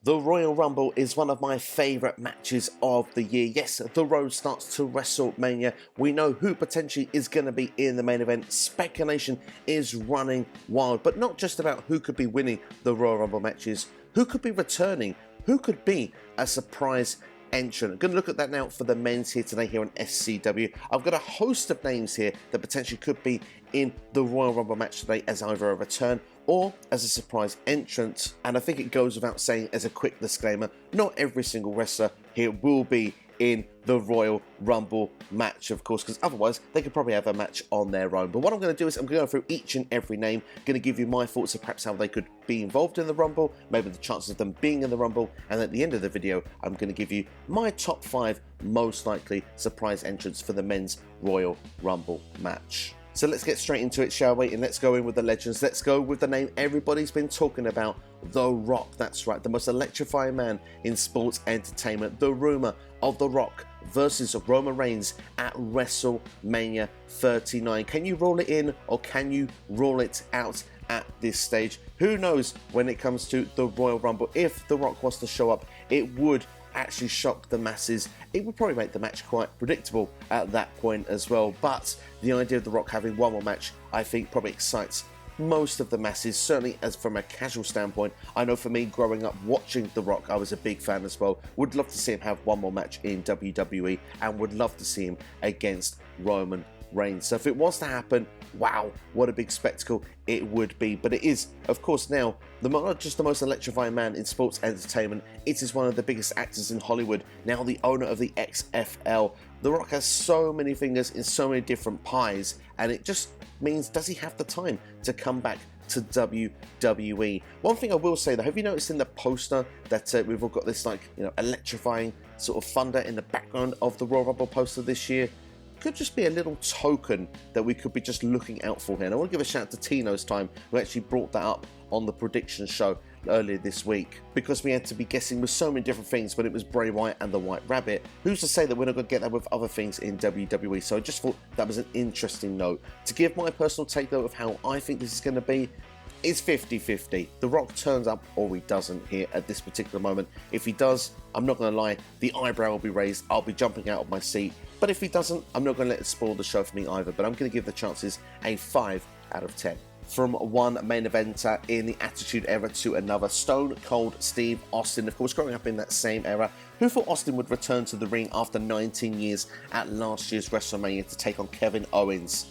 The Royal Rumble is one of my favourite matches of the year. Yes, the road starts to WrestleMania. We know who potentially is going to be in the main event. Speculation is running wild, but not just about who could be winning the Royal Rumble matches, who could be returning, who could be a surprise entrant. I'm going to look at that now for the men's here today here on SCW. I've got a host of names here that potentially could be in the Royal Rumble match today as either a return or as a surprise entrant. And I think it goes without saying as a quick disclaimer, not every single wrestler here will be in the Royal Rumble match, of course, because otherwise they could probably have a match on their own. But what I'm going to do is I'm going to go through each and every name, going to give you my thoughts of perhaps how they could be involved in the Rumble, maybe the chances of them being in the Rumble, and at the end of the video, I'm going to give you my top 5 most likely surprise entrants for the men's Royal Rumble match. So let's get straight into it, shall we? And let's go in with the legends. Let's go with the name everybody's been talking about, The Rock. That's right, the most electrifying man in sports entertainment. The rumor of The Rock versus Roman Reigns at WrestleMania 39. Can you roll it in or can you roll it out at this stage? Who knows when it comes to the Royal Rumble? If The Rock was to show up, it would actually shock the masses. It would probably make the match quite predictable at that point as well, but the idea of The Rock having one more match I think probably excites most of the masses, certainly as from a casual standpoint. I know for me, growing up watching The Rock, I was a big fan as well. Would love to see him have one more match in WWE and would love to see him against Roman Reigns. So if it was to happen, wow, what a big spectacle it would be. But it is, of course, now not just the most electrifying man in sports entertainment, it is one of the biggest actors in Hollywood, now the owner of the XFL. The Rock has so many fingers in so many different pies, and it just means, does he have the time to come back to WWE? One thing I will say though, have you noticed in the poster that we've all got this electrifying sort of thunder in the background of the Royal Rumble poster this year? Could just be a little token that we could be just looking out for here. And I want to give a shout out to Tino's Time, who actually brought that up on the prediction show earlier this week, because we had to be guessing with so many different things, but it was Bray Wyatt and the White Rabbit. Who's to say that we're not going to get that with other things in WWE? So I just thought that was an interesting note. To give my personal take though of how I think this is going to be, it's 50-50. The Rock turns up or he doesn't here at this particular moment. If he does, I'm not going to lie, the eyebrow will be raised, I'll be jumping out of my seat. But if he doesn't, I'm not going to let it spoil the show for me either, but I'm going to give the chances a 5 out of 10. From one main eventer in the Attitude Era to another, Stone Cold Steve Austin, of course growing up in that same era. Who thought Austin would return to the ring after 19 years at last year's WrestleMania to take on Kevin Owens?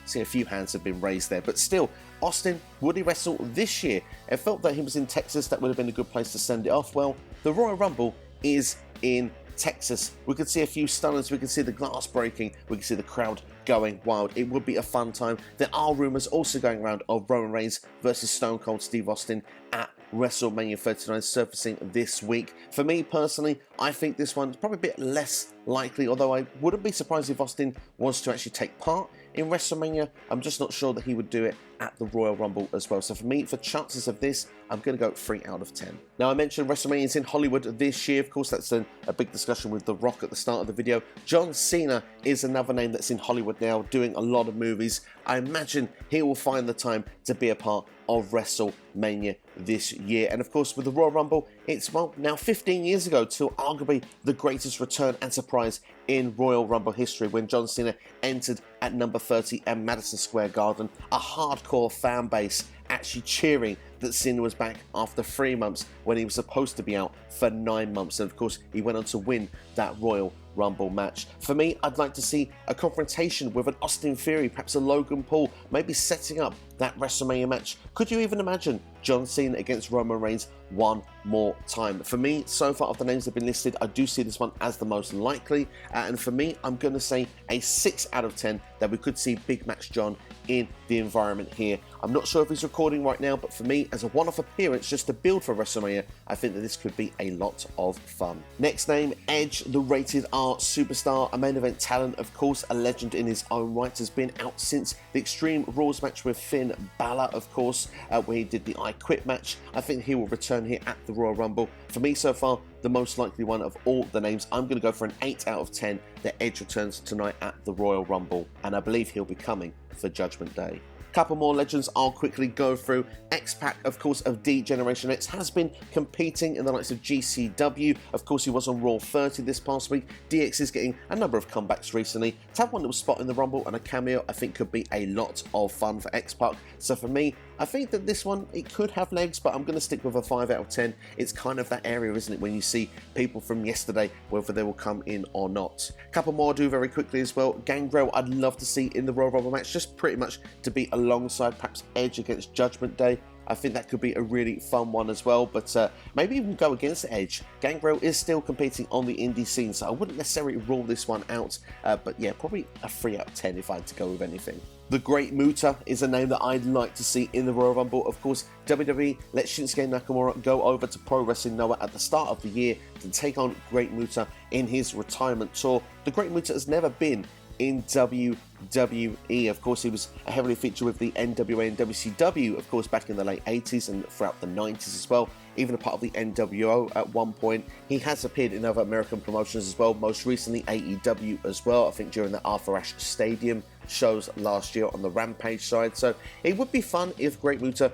See, a few hands have been raised there, but still, Austin, would he wrestle this year? It felt that he was in Texas, that would have been a good place to send it off. Well, the Royal Rumble is in Texas. We could see a few stunners, we could see the glass breaking, we could see the crowd going wild. It would be a fun time. There are rumours also going around of Roman Reigns versus Stone Cold Steve Austin at WrestleMania 39 surfacing this week. For me personally, I think this one's probably a bit less likely, although I wouldn't be surprised if Austin was to actually take part in WrestleMania. I'm just not sure that he would do it at the Royal Rumble as well. So for me, for chances of this, I'm going to go 3 out of 10. Now, I mentioned WrestleMania is in Hollywood this year. Of course, that's a big discussion with The Rock at the start of the video. John Cena is another name that's in Hollywood now, doing a lot of movies. I imagine he will find the time to be a part of WrestleMania this year. And of course, with the Royal Rumble, it's, well, now 15 years ago to arguably the greatest return and surprise in Royal Rumble history, when John Cena entered at number 30 at Madison Square Garden. A hardcore fan base actually cheering that Cena was back after 3 months when he was supposed to be out for 9 months. And of course, he went on to win that Royal Rumble match. For me, I'd like to see a confrontation with an Austin Theory, perhaps a Logan Paul, maybe setting up that WrestleMania match. Could you even imagine John Cena against Roman Reigns one more time? For me, so far of the names that have been listed, I do see this one as the most likely. And for me, I'm going to say a 6 out of 10 that we could see Big Match John in the environment here. I'm not sure if he's recording right now, but for me, as a one-off appearance just to build for WrestleMania, I think that this could be a lot of fun. Next name, Edge, the Rated R superstar, a main event talent, of course, a legend in his own right, has been out since the Extreme Rules match with Finn Balor, of course, where he did the I Quit match. I think he will return here at the Royal Rumble. For me, so far, the most likely one of all the names, I'm going to go for an 8 out of 10 that Edge returns tonight at the Royal Rumble, and I believe he'll be coming for Judgment Day. Couple more legends I'll quickly go through. X-Pac, of course, of D-Generation X, has been competing in the likes of GCW. Of course, he was on Raw 30 this past week. DX is getting a number of comebacks recently. To have one little spot in the Rumble and a cameo, I think could be a lot of fun for X-Pac. So for me, I think that this one, it could have legs, but I'm going to stick with a 5 out of 10. It's kind of that area, isn't it, when you see people from yesterday, whether they will come in or not. A couple more I'll do very quickly as well. Gangrel, I'd love to see in the Royal Rumble match, just pretty much to be alongside perhaps Edge against Judgment Day. I think that could be a really fun one as well, but maybe even go against Edge. Gangrel is still competing on the indie scene, so I wouldn't necessarily rule this one out, but yeah, probably a 3 out of 10 if I had to go with anything. The Great Muta is a name that I'd like to see in the Royal Rumble. Of course, WWE let Shinsuke Nakamura go over to Pro Wrestling Noah at the start of the year to take on Great Muta in his retirement tour. The Great Muta has never been in WWE. Of course, he was heavily featured with the NWA and WCW, of course, back in the late 80s and throughout the 90s as well. Even a part of the NWO at one point. He has appeared in other American promotions as well, most recently AEW as well, I think during the Arthur Ashe Stadium shows last year on the Rampage side. So it would be fun if Great Muta,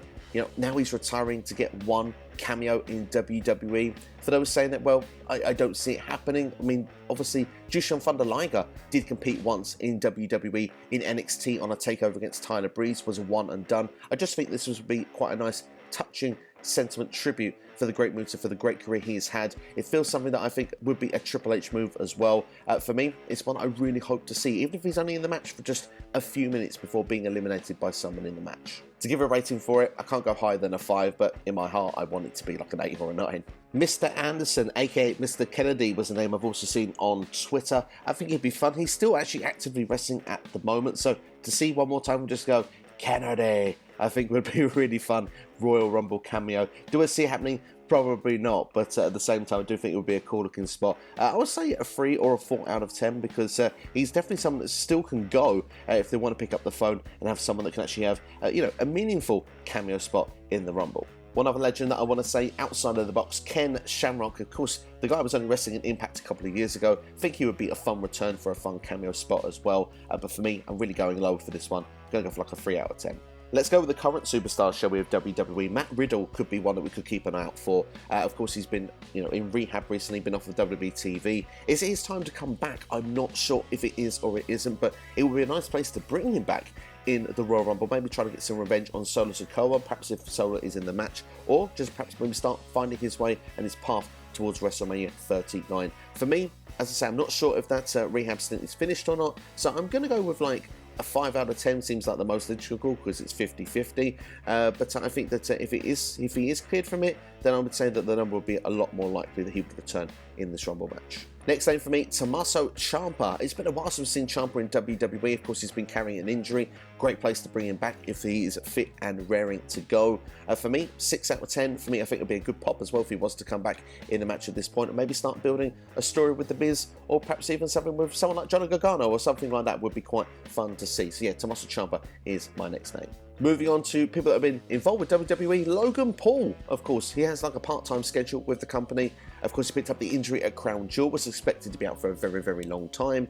now he's retiring, to get one cameo in WWE. For those saying that, well, I don't see it happening. I mean, obviously, Jushin Thunder Liger did compete once in WWE in NXT on a takeover against Tyler Breeze, was a one and done. I just think this would be quite a nice, touching sentiment tribute for the Great Muta, for the great career he has had. It feels something that I think would be a Triple H move as well. For me, it's one I really hope to see, even if he's only in the match for just a few minutes before being eliminated by someone in the match. To give a rating for it, I can't go higher than a 5, but in my heart, I want it to be like an 8 or a 9. Mr. Anderson, aka Mr. Kennedy, was a name I've also seen on Twitter. I think he'd be fun. He's still actually actively wrestling at the moment, so to see one more time, we'll just go, Kennedy, I think would be a really fun Royal Rumble cameo. Do I see it happening? Probably not, but at the same time, I do think it would be a cool looking spot. I would say a 3 or a 4 out of 10 because he's definitely someone that still can go if they want to pick up the phone and have someone that can actually have a meaningful cameo spot in the Rumble. One other legend that I want to say outside of the box, Ken Shamrock. Of course, the guy was only wrestling in Impact a couple of years ago. I think he would be a fun return for a fun cameo spot as well. But for me, I'm really going low for this one. I'm going to go for like a 3 out of 10. Let's go with the current superstars, shall we, of WWE. Matt Riddle could be one that we could keep an eye out for. Of course, he's been, in rehab recently, been off of WWE TV. Is it his time to come back? I'm not sure if it is or it isn't, but it would be a nice place to bring him back in the Royal Rumble. Maybe try to get some revenge on Solo Sikoa, perhaps if Solo is in the match, or just perhaps maybe start finding his way and his path towards WrestleMania 39. For me, as I say, I'm not sure if that rehab stint is finished or not, so I'm going to go with like a 5 out of 10 seems like the most logical because it's 50-50. But I think that if he is cleared from it, then I would say that the number would be a lot more likely that he would return in this Rumble match. Next name for me, Tommaso Ciampa. It's been a while since we've seen Ciampa in WWE. Of course, he's been carrying an injury. Great place to bring him back if he is fit and raring to go. For me, 6 out of 10. For me, I think it would be a good pop as well if he was to come back in a match at this point and maybe start building a story with The Miz, or perhaps even something with someone like Johnny Gargano or something like that would be quite fun to see. So yeah, Tommaso Ciampa is my next name. Moving on to people that have been involved with WWE, Logan Paul, of course, he has like a part-time schedule with the company. Of course, he picked up the injury at Crown Jewel, was expected to be out for a very, very long time.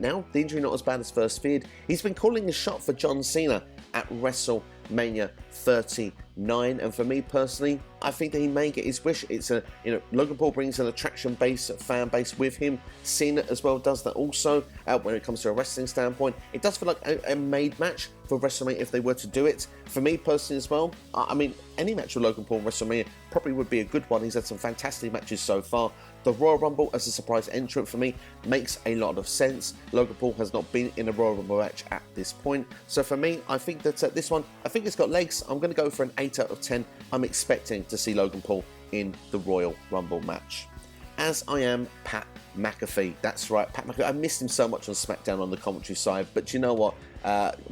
Now, the injury not as bad as first feared. He's been calling a shot for John Cena at WrestleMania 39, and for me personally, I think that he may get his wish. It's Logan Paul brings an attraction-based fan base with him. Cena as well does that also. When it comes to a wrestling standpoint, it does feel like a made match for WrestleMania if they were to do it. For me personally as well, I mean, any match with Logan Paul in WrestleMania probably would be a good one. He's had some fantastic matches so far. The Royal Rumble as a surprise entrant for me makes a lot of sense. Logan Paul has not been in a Royal Rumble match at this point. So for me, I think that this one, I think it's got legs. I'm going to go for an 8 out of 10. I'm expecting to see Logan Paul in the Royal Rumble match. As I am Pat McAfee. That's right, Pat McAfee. I missed him so much on SmackDown on the commentary side, but you know what?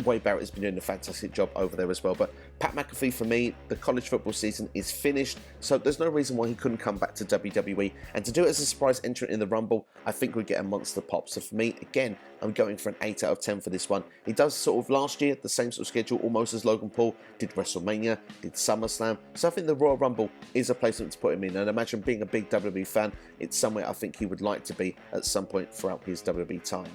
Wade Barrett has been doing a fantastic job over there as well. But Pat McAfee, for me, the college football season is finished, so there's no reason why he couldn't come back to WWE. And to do it as a surprise entrant in the Rumble, I think we'd get a monster pop. So for me, again, I'm going for an 8 out of 10 for this one. He does sort of last year, the same sort of schedule almost as Logan Paul, did WrestleMania, did SummerSlam. So I think the Royal Rumble is a placement to put him in. And imagine being a big WWE fan, it's somewhere I think he would like to be at some point throughout his WWE time.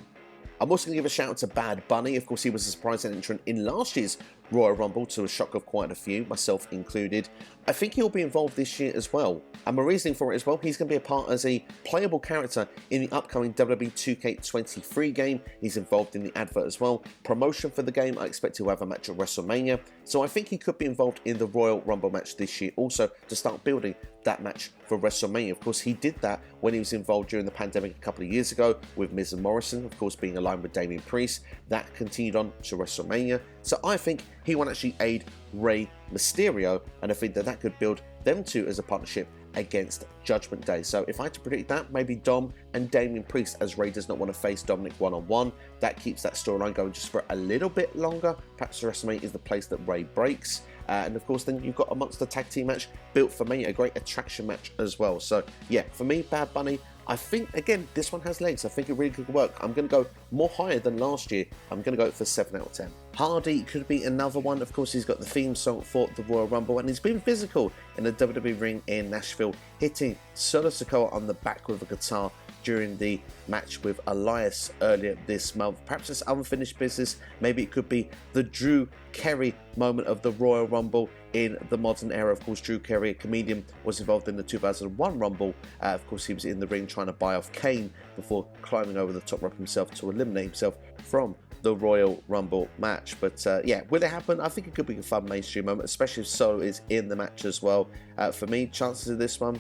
I'm also going to give a shout out to Bad Bunny. Of course, he was a surprise entrant in last year's Royal Rumble to a shock of quite a few, myself included. I think he'll be involved this year as well. And my reasoning for it as well, he's going to be a part as a playable character in the upcoming WWE 2K23 game. He's involved in the advert as well. Promotion for the game, I expect to have a match at WrestleMania. So I think he could be involved in the Royal Rumble match this year also to start building that match for WrestleMania. Of course, he did that when he was involved during the pandemic a couple of years ago with Miz and Morrison, of course, being aligned with Damian Priest. That continued on to WrestleMania. So I think he will actually aid Rey Mysterio, and I think that that could build them two as a partnership against Judgment Day. So if I had to predict that, maybe Dom and Damian Priest, as Rey does not want to face Dominic one-on-one. That keeps that storyline going just for a little bit longer. Perhaps WrestleMania is the place that Rey breaks. And of course, then you've got amongst the tag team match built for me, a great attraction match as well. So yeah, for me, Bad Bunny, I think, again, this one has legs. I think it really could work. I'm going to go more higher than last year. I'm going to go for 7 out of 10. Hardy could be another one. Of course, he's got the theme song for the Royal Rumble, and he's been physical in the WWE ring in Nashville, hitting Solo Sikoa on the back with a guitar during the match with Elias earlier this month. Perhaps it's unfinished business. Maybe it could be the Drew Carey moment of the Royal Rumble in the modern era. Of course, Drew Carey, a comedian, was involved in the 2001 Rumble. Of course, he was in the ring trying to buy off Kane before climbing over the top rope himself to eliminate himself from the Royal Rumble match. But yeah, will it happen? I think it could be a fun mainstream moment, especially if Solo is in the match as well. For me, chances of this one,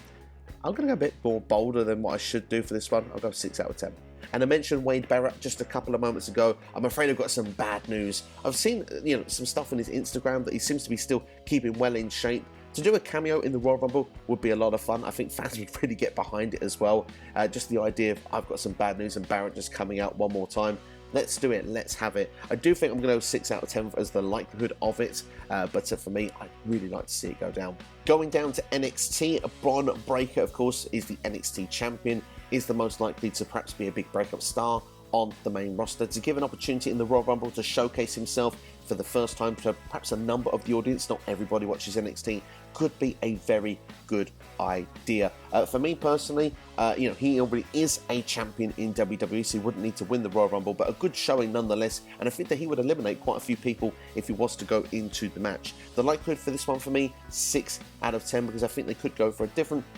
I'm going to go a bit more bolder than what I should do for this one. I'll go 6 out of 10. And I mentioned Wade Barrett just a couple of moments ago. I'm afraid I've got some bad news. I've seen, some stuff on his Instagram that he seems to be still keeping well in shape. To do a cameo in the Royal Rumble would be a lot of fun. I think fans would really get behind it as well. Just the idea of I've got some bad news and Barrett just coming out one more time. Let's do it. Let's have it. I do think I'm going to go 6 out of 10 as the likelihood of it. But for me, I'd really like to see it go down. Going down to NXT, Bron Breakker, of course, is the NXT champion. Is the most likely to perhaps be a big breakup star on the main roster. To give an opportunity in the Royal Rumble to showcase himself for the first time to perhaps a number of the audience, not everybody watches NXT, could be a very good idea. For me personally, he already is a champion in WWE, so he wouldn't need to win the Royal Rumble, but a good showing nonetheless, and I think that he would eliminate quite a few people if he was to go into the match. The likelihood for this one for me, 6 out of 10, because I think they could go for a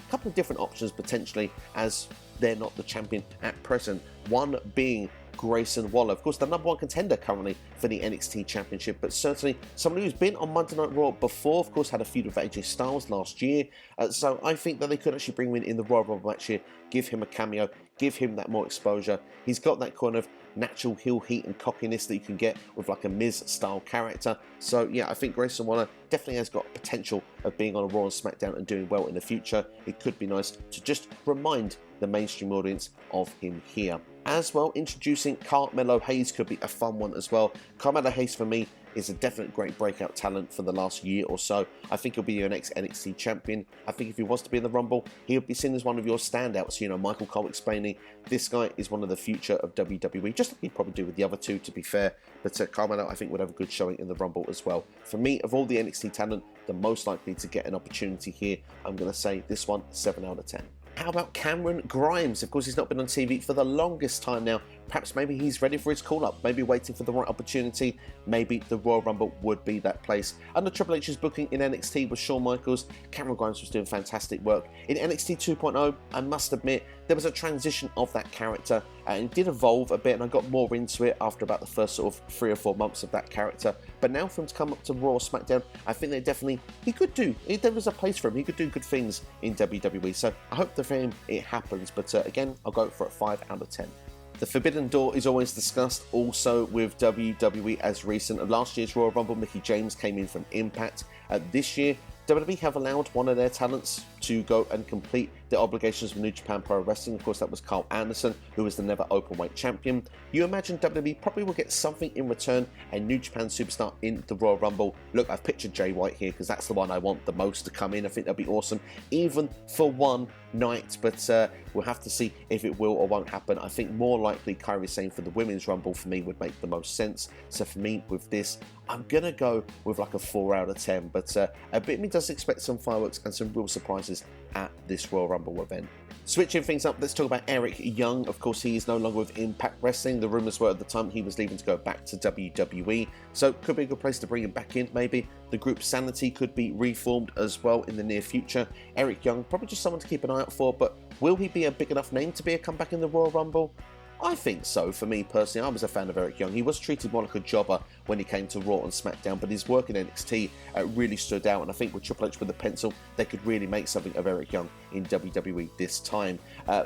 couple of different options potentially, as they're not the champion at present. One being Grayson Waller, of course, the number one contender currently for the NXT Championship, but certainly someone who's been on Monday Night Raw before. Of course, had a feud with AJ Styles last year, so I think that they could actually bring him in the Royal Rumble match here, give him a cameo, give him that more exposure. He's got that kind of natural heel heat and cockiness that you can get with like a Miz-style character. So yeah, I think Grayson Waller definitely has got potential of being on a Raw and SmackDown and doing well in the future. It could be nice to just remind the mainstream audience of him here. As well, introducing Carmelo Hayes could be a fun one as well. Carmelo Hayes for me is a definite great breakout talent for the last year or so. I think he'll be your next NXT champion. I think if he was to be in the Rumble, he'll be seen as one of your standouts. Michael Cole explaining this guy is one of the future of WWE, just like he'd probably do with the other two, to be fair. But Carmelo, I think, would have a good showing in the Rumble as well. For me, of all the NXT talent, the most likely to get an opportunity here, I'm going to say this one, 7 out of 10. How about Cameron Grimes? Of course, he's not been on TV for the longest time now. Perhaps maybe he's ready for his call-up, maybe waiting for the right opportunity. Maybe the Royal Rumble would be that place. Under Triple H's booking in NXT with Shawn Michaels, Cameron Grimes was doing fantastic work. In NXT 2.0, I must admit, there was a transition of that character, and it did evolve a bit, and I got more into it after about the first sort of 3 or 4 months of that character. But now for him to come up to Raw or SmackDown, I think there was a place for him. He could do good things in WWE, so I hope that for him it happens. But again, I'll go for a 5 out of 10. The Forbidden Door is always discussed also with WWE as recent. Of last year's Royal Rumble, Mickie James came in from Impact. This year, WWE have allowed one of their talents to go and complete their obligations with New Japan Pro Wrestling. Of course, that was Carl Anderson, who was the never openweight champion. You imagine WWE probably will get something in return, a New Japan superstar in the Royal Rumble. Look, I've pictured Jay White here because that's the one I want the most to come in. I think that'd be awesome, even for one night, but we'll have to see if it will or won't happen. I think more likely Kairi Sane for the Women's Rumble for me would make the most sense. So for me, with this, I'm going to go with like a 4 out of 10, but a bit of me does expect some fireworks and some real surprises surprises at this Royal Rumble event. Switching things up, let's talk about Eric Young. Of course, he is no longer with Impact Wrestling. The rumours were at the time he was leaving to go back to WWE, so could be a good place to bring him back in. Maybe the group Sanity could be reformed as well in the near future. Eric Young, probably just someone to keep an eye out for, but will he be a big enough name to be a comeback in the Royal Rumble? I think so. For me personally, I was a fan of Eric Young. He was treated more like a jobber when he came to Raw and SmackDown, but his work in NXT really stood out, and I think with Triple H with the pencil, they could really make something of Eric Young in WWE this time.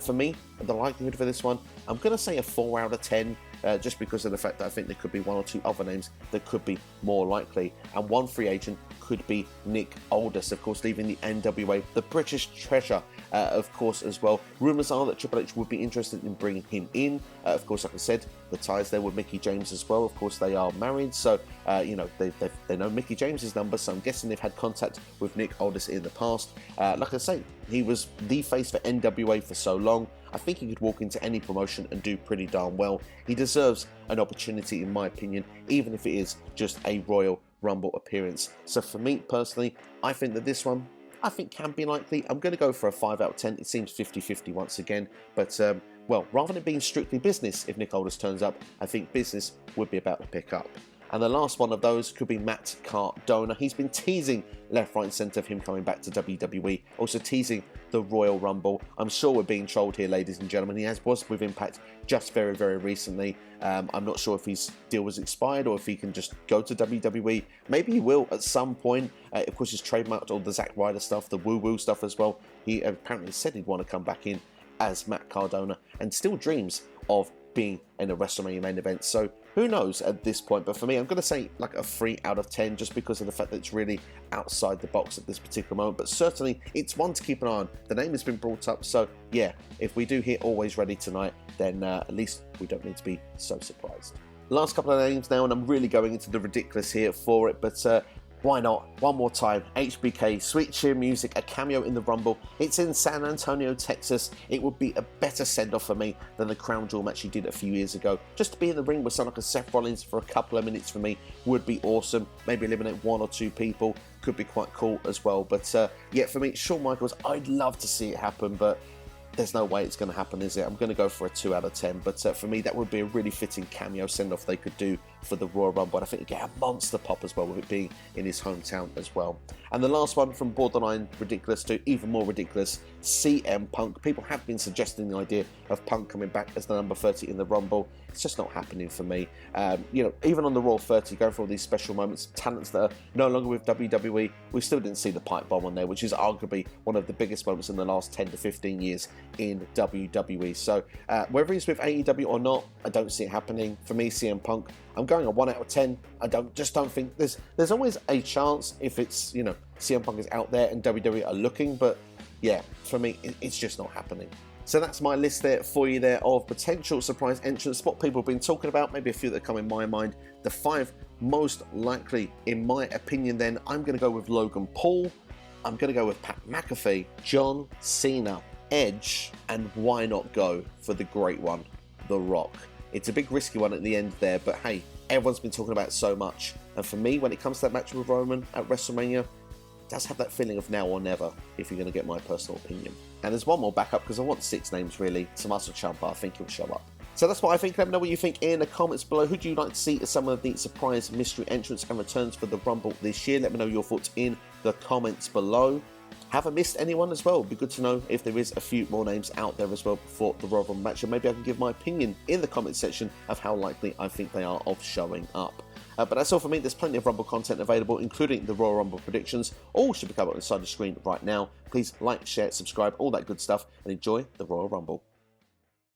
For me, the likelihood for this one, I'm going to say a 4 out of 10, just because of the fact that I think there could be 1 or 2 other names that could be more likely, and one free agent could be Nick Aldis, of course, leaving the NWA, the British treasure, of course, as well. Rumours are that Triple H would be interested in bringing him in. Of course, like I said, the ties there with Mickie James as well. Of course, they are married, so, you know, they know Mickie James's number, so I'm guessing they've had contact with Nick Aldis in the past. Like I say, he was the face for NWA for so long. I think he could walk into any promotion and do pretty darn well. He deserves an opportunity, in my opinion, even if it is just a Royal Rumble appearance. So for me personally, I think that this one, I think can be likely. I'm going to go for a 5 out of 10. It seems 50-50 once again, but well, rather than it being strictly business, if Nick Aldis turns up, I think business would be about to pick up. And the last one of those could be Matt Cardona. He's been teasing left, right and centre of him coming back to WWE, also teasing the Royal Rumble. I'm sure we're being trolled here, ladies and gentlemen. He was with Impact just very, very recently. I'm not sure if his deal was expired or if he can just go to WWE. Maybe he will at some point. Of course, he's trademarked all the Zack Ryder stuff, the woo-woo stuff as well. He apparently said he'd want to come back in as Matt Cardona and still dreams of being in a WrestleMania main event. So who knows at this point, but for me, I'm going to say like a 3 out of 10 just because of the fact that it's really outside the box at this particular moment, but certainly it's one to keep an eye on. The name has been brought up, so yeah, if we do hear Always Ready tonight, then at least we don't need to be so surprised. Last couple of names now, and I'm really going into the ridiculous here for it, but why not? One more time, HBK, Sweet Cheer Music, a cameo in the Rumble. It's in San Antonio, Texas. It would be a better send-off for me than the Crown Jewel match he did a few years ago. Just to be in the ring with someone like a Seth Rollins for a couple of minutes for me would be awesome. Maybe eliminate 1 or 2 people. Could be quite cool as well. But yeah, for me, Shawn Michaels, I'd love to see it happen, but there's no way it's going to happen, is it? I'm going to go for a 2 out of 10, but for me, that would be a really fitting cameo send-off they could do for the Royal Rumble, and I think it'd get a monster pop as well, with it being in his hometown as well. And the last one, from borderline ridiculous to even more ridiculous, CM Punk. People have been suggesting the idea of Punk coming back as the number 30 in the Rumble. It's just not happening for me. You know, even on the Raw 30, going for all these special moments, talents that are no longer with WWE, we still didn't see the pipe bomb on there, which is arguably one of the biggest moments in the last 10 to 15 years in WWE. So whether he's with AEW or not, I don't see it happening. For me, CM Punk, I'm going a 1 out of 10. I just don't think there's always a chance if it's, you know, CM Punk is out there and WWE are looking, but yeah, for me, it's just not happening. So that's my list there for you there of potential surprise entrants, what people have been talking about, maybe a few that come in my mind. The 5 most likely, in my opinion then, I'm going to go with Logan Paul, I'm going to go with Pat McAfee, John Cena, Edge, and why not go for the great one, The Rock. It's a big risky one at the end there, but hey, everyone's been talking about it so much. And for me, when it comes to that match with Roman at WrestleMania, it does have that feeling of now or never, if you're going to get my personal opinion. And there's one more backup, because I want 6 names really. Tommaso Ciampa, I think he'll show up. So that's what I think. Let me know what you think in the comments below. Who do you like to see as some of the surprise mystery entrants and returns for the Rumble this year? Let me know your thoughts in the comments below. Have I missed anyone as well? It'd be good to know if there is a few more names out there as well before the Royal Rumble match, and maybe I can give my opinion in the comments section of how likely I think they are of showing up. But that's all for me. There's plenty of Rumble content available, including the Royal Rumble predictions. All should be covered inside the screen right now. Please like, share, subscribe, all that good stuff, and enjoy the Royal Rumble.